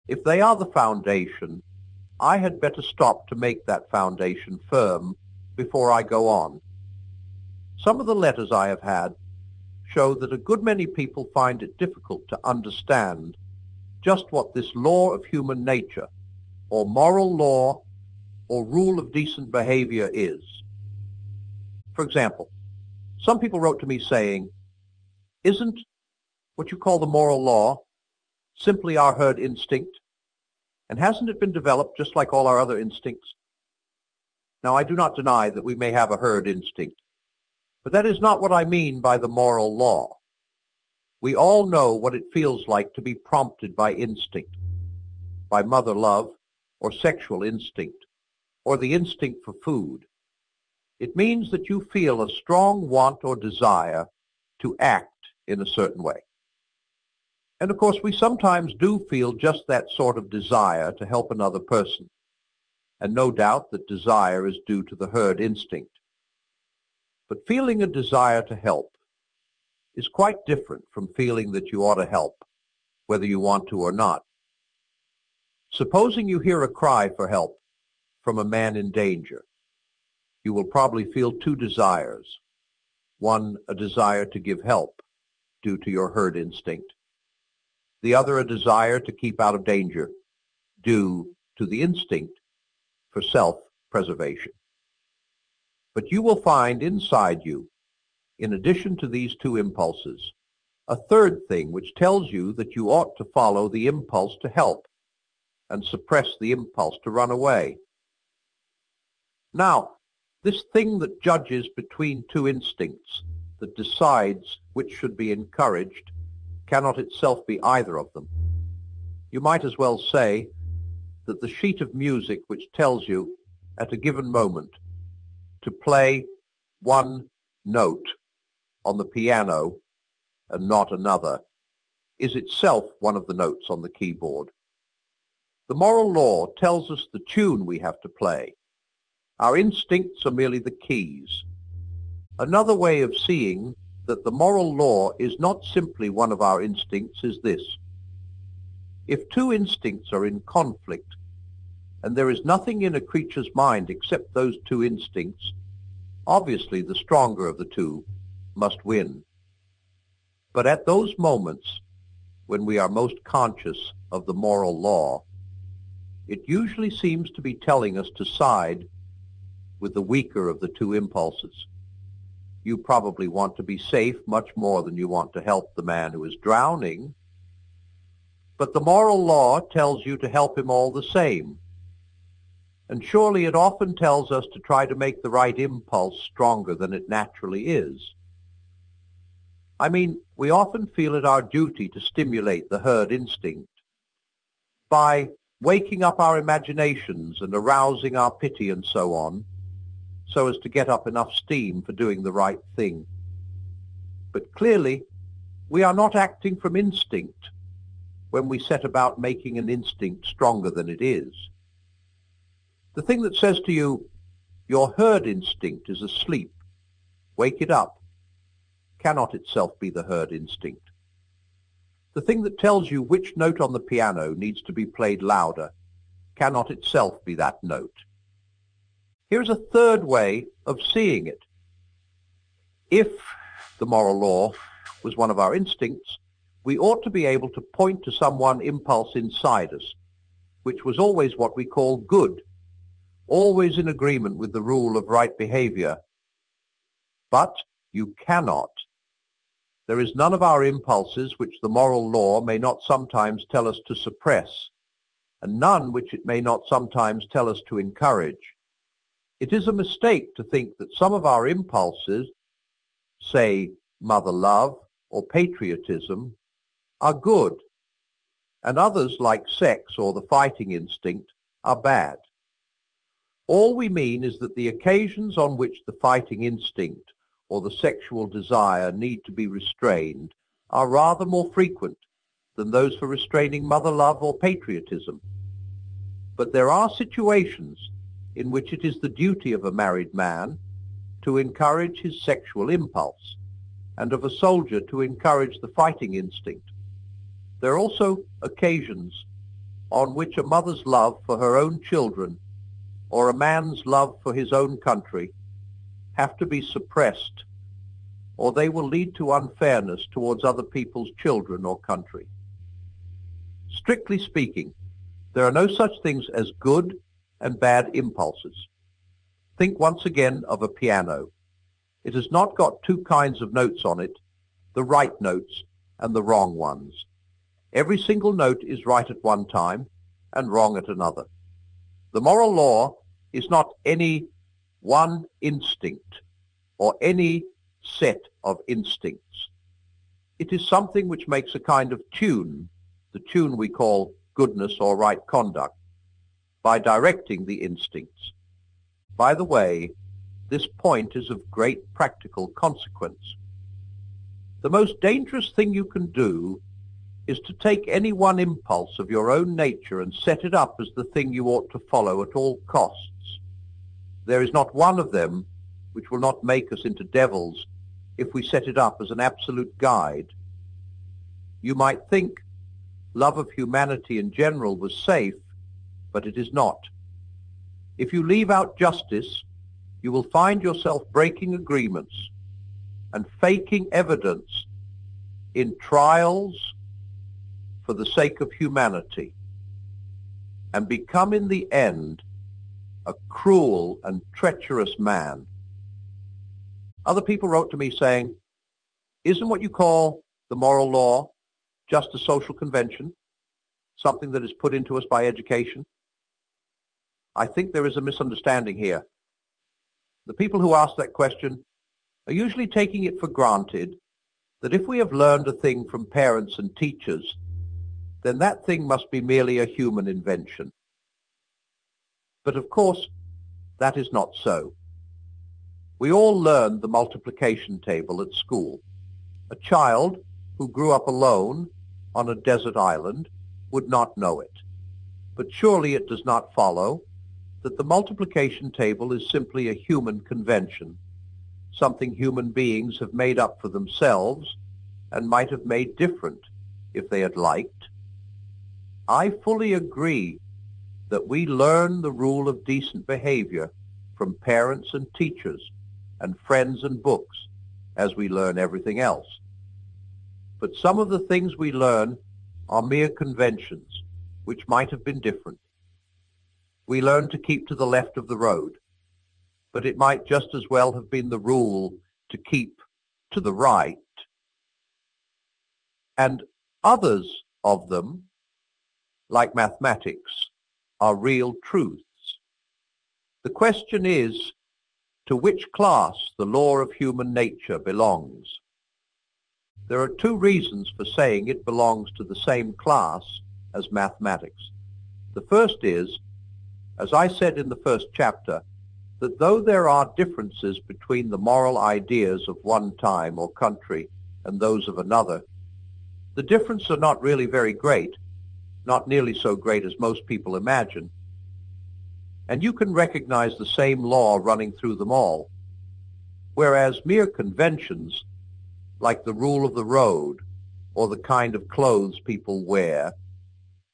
If they are the foundation, I had better stop to make that foundation firm before I go on. Some of the letters I have had show that a good many people find it difficult to understand just what this law of human nature, or moral law, or rule of decent behavior is. For example, some people wrote to me saying, "Isn't what you call the moral law simply our herd instinct? And hasn't it been developed just like all our other instincts?" Now, I do not deny that we may have a herd instinct, but that is not what I mean by the moral law. We all know what it feels like to be prompted by instinct, by mother love, or sexual instinct, or the instinct for food. It means that you feel a strong want or desire to act in a certain way. And of course, we sometimes do feel just that sort of desire to help another person. And no doubt that desire is due to the herd instinct. But feeling a desire to help is quite different from feeling that you ought to help, whether you want to or not. Supposing you hear a cry for help from a man in danger, you will probably feel two desires. One, a desire to give help due to your herd instinct. The other, a desire to keep out of danger due to the instinct for self-preservation. But you will find inside you, in addition to these two impulses, a third thing which tells you that you ought to follow the impulse to help and suppress the impulse to run away. Now, this thing that judges between two instincts, that decides which should be encouraged, cannot itself be either of them. You might as well say that the sheet of music which tells you at a given moment to play one note on the piano and not another is itself one of the notes on the keyboard. The moral law tells us the tune we have to play. Our instincts are merely the keys. Another way of seeing that the moral law is not simply one of our instincts is this. If two instincts are in conflict, and there is nothing in a creature's mind except those two instincts, obviously the stronger of the two must win. But at those moments when we are most conscious of the moral law, it usually seems to be telling us to side with the weaker of the two impulses. You probably want to be safe much more than you want to help the man who is drowning, but the moral law tells you to help him all the same. And surely it often tells us to try to make the right impulse stronger than it naturally is. I mean, we often feel it our duty to stimulate the herd instinct by waking up our imaginations and arousing our pity and so on, so as to get up enough steam for doing the right thing. But clearly, we are not acting from instinct when we set about making an instinct stronger than it is. The thing that says to you, your herd instinct is asleep, wake it up, cannot itself be the herd instinct. The thing that tells you which note on the piano needs to be played louder cannot itself be that note. Here's a third way of seeing it. If the moral law was one of our instincts, we ought to be able to point to some one impulse inside us, which was always what we call good, always in agreement with the rule of right behavior. But you cannot. There is none of our impulses which the moral law may not sometimes tell us to suppress, and none which it may not sometimes tell us to encourage. It is a mistake to think that some of our impulses, say mother love or patriotism, are good, and others like sex or the fighting instinct are bad. All we mean is that the occasions on which the fighting instinct or the sexual desire need to be restrained are rather more frequent than those for restraining mother love or patriotism. But there are situations in which it is the duty of a married man to encourage his sexual impulse, and of a soldier to encourage the fighting instinct. There are also occasions on which a mother's love for her own children or a man's love for his own country have to be suppressed, or they will lead to unfairness towards other people's children or country. Strictly speaking, there are no such things as good and bad impulses. Think once again of a piano. It has not got two kinds of notes on it, the right notes and the wrong ones. Every single note is right at one time and wrong at another. The moral law is not any one instinct or any set of instincts. It is something which makes a kind of tune, the tune we call goodness or right conduct, by directing the instincts. By the way, this point is of great practical consequence. The most dangerous thing you can do is to take any one impulse of your own nature and set it up as the thing you ought to follow at all costs. There is not one of them which will not make us into devils if we set it up as an absolute guide. You might think love of humanity in general was safe, but it is not. If you leave out justice, you will find yourself breaking agreements and faking evidence in trials for the sake of humanity, and become in the end a cruel and treacherous man. Other people wrote to me saying, isn't what you call the moral law just a social convention, something that is put into us by education? I think there is a misunderstanding here. The people who ask that question are usually taking it for granted that if we have learned a thing from parents and teachers, then that thing must be merely a human invention. But of course, that is not so. We all learned the multiplication table at school. A child who grew up alone on a desert island would not know it. But surely it does not follow that the multiplication table is simply a human convention, something human beings have made up for themselves and might have made different if they had liked. I fully agree that we learn the rule of decent behavior from parents and teachers and friends and books, as we learn everything else. But some of the things we learn are mere conventions, which might have been different. We learn to keep to the left of the road, but it might just as well have been the rule to keep to the right. And others of them, like mathematics, are real truths. The question is, to which class the law of human nature belongs. There are two reasons for saying it belongs to the same class as mathematics. The first is, as I said in the first chapter, that though there are differences between the moral ideas of one time or country and those of another, the differences are not really very great, not nearly so great as most people imagine. And you can recognize the same law running through them all, whereas mere conventions, like the rule of the road or the kind of clothes people wear,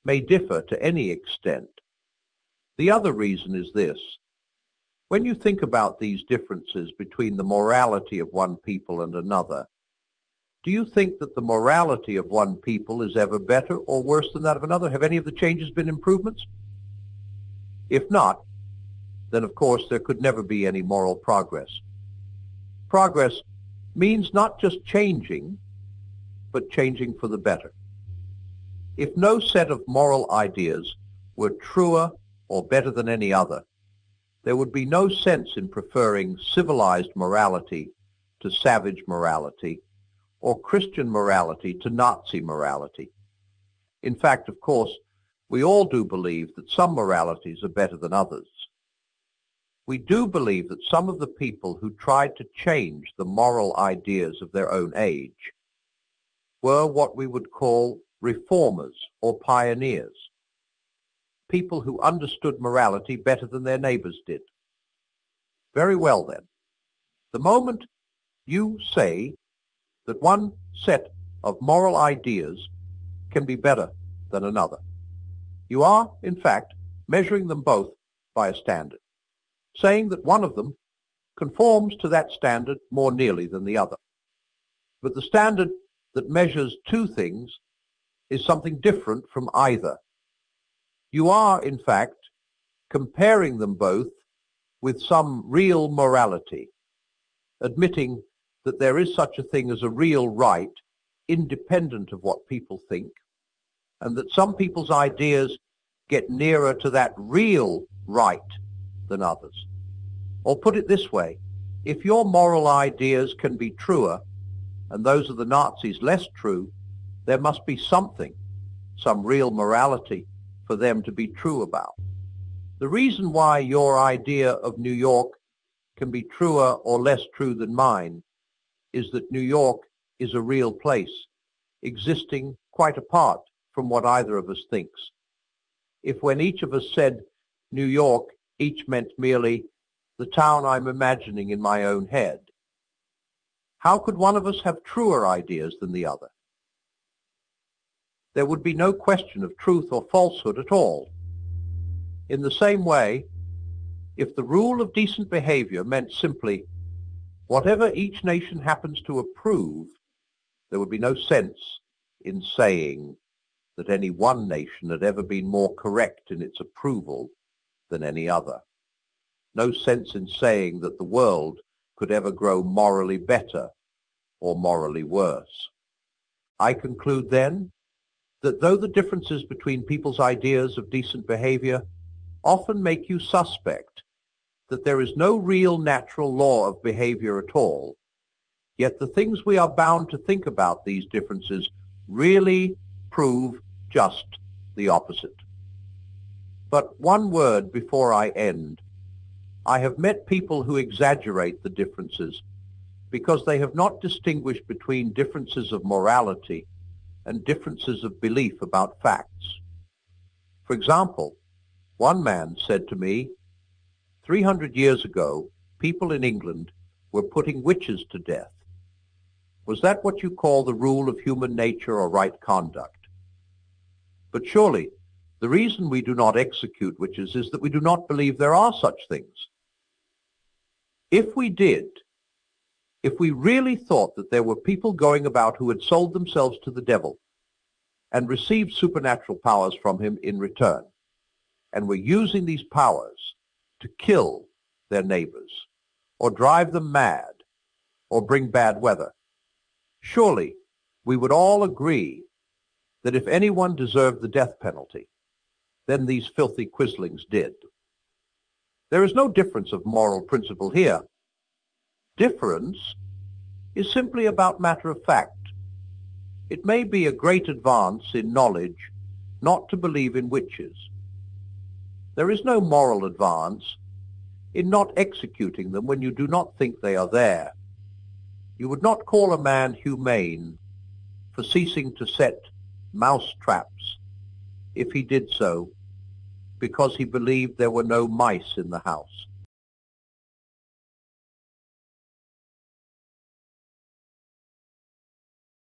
may differ to any extent. The other reason is this. When you think about these differences between the morality of one people and another, do you think that the morality of one people is ever better or worse than that of another? Have any of the changes been improvements? If not, then of course there could never be any moral progress. Progress means not just changing, but changing for the better. If no set of moral ideas were truer or better than any other, there would be no sense in preferring civilized morality to savage morality, or Christian morality to Nazi morality. In fact, of course, we all do believe that some moralities are better than others. We do believe that some of the people who tried to change the moral ideas of their own age were what we would call reformers or pioneers, people who understood morality better than their neighbors did. Very well then, the moment you say that one set of moral ideas can be better than another, You are, in fact, measuring them both by a standard, saying that one of them conforms to that standard more nearly than the other. But the standard that measures two things is something different from either. You are, in fact, comparing them both with some real morality, admitting that there is such a thing as a real right, independent of what people think, and that some people's ideas get nearer to that real right than others. Or put it this way, if your moral ideas can be truer, and those of the Nazis less true, there must be something, some real morality for them to be true about. The reason why your idea of New York can be truer or less true than mine is that New York is a real place, existing quite apart from what either of us thinks. If when each of us said New York, each meant merely the town I'm imagining in my own head, how could one of us have truer ideas than the other? There would be no question of truth or falsehood at all. In the same way, if the rule of decent behavior meant simply whatever each nation happens to approve, there would be no sense in saying that any one nation had ever been more correct in its approval than any other. No sense in saying that the world could ever grow morally better or morally worse. I conclude then that though the differences between people's ideas of decent behavior often make you suspect that there is no real natural law of behavior at all, yet the things we are bound to think about these differences really prove just the opposite. But one word before I end. I have met people who exaggerate the differences because they have not distinguished between differences of morality and differences of belief about facts. For example, one man said to me, 300 years ago, people in England were putting witches to death. Was that what you call the rule of human nature or right conduct? But surely, the reason we do not execute witches is that we do not believe there are such things. If we did, if we really thought that there were people going about who had sold themselves to the devil and received supernatural powers from him in return, and were using these powers to kill their neighbors, or drive them mad, or bring bad weather, surely we would all agree that if anyone deserved the death penalty, then these filthy quislings did. There is no difference of moral principle here. Difference is simply about matter of fact. It may be a great advance in knowledge not to believe in witches. There is no moral advance in not executing them when you do not think they are there. You would not call a man humane for ceasing to set mouse traps if he did so because he believed there were no mice in the house.